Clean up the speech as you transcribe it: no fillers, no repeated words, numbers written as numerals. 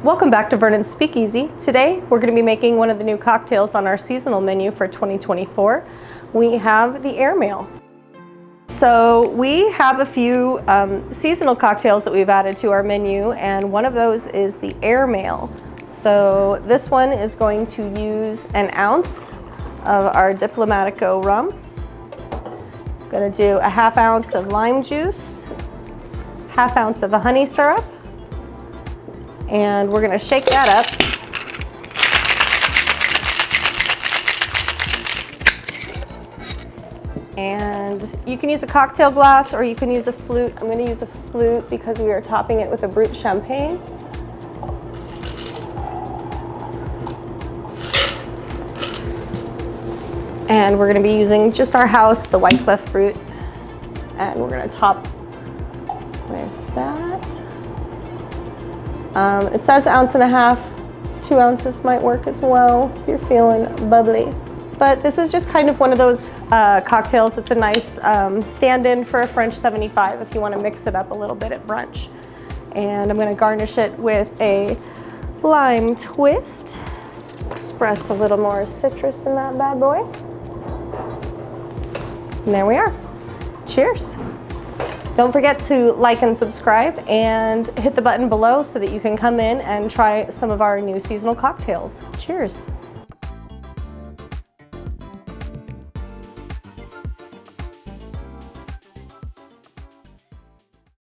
Welcome back to Vernon's Speakeasy. Today we're going to be making one of the new cocktails on our seasonal menu for 2024. We have the airmail. So we have a few seasonal cocktails that we've added to our menu, and one of those is the airmail. So this one is going to use an ounce of our Diplomatico rum. I'm going to do a ½ ounce of lime juice, ½ ounce of a honey syrup, and we're going to shake that up. And you can use a cocktail glass or you can use a flute. I'm going to use a flute because we are topping it with a Brut champagne. And we're going to be using just our house, the White Cliff Brut. And we're going to top with that. It says 1.5 ounces, 2 ounces might work as well if you're feeling bubbly. But this is just kind of one of those cocktails that's a nice stand-in for a French 75 if you want to mix it up a little bit at brunch. And I'm going to garnish it with a lime twist. Express a little more citrus in that bad boy. And there we are. Cheers. Don't forget to like and subscribe and hit the button below so that you can come in and try some of our new seasonal cocktails. Cheers.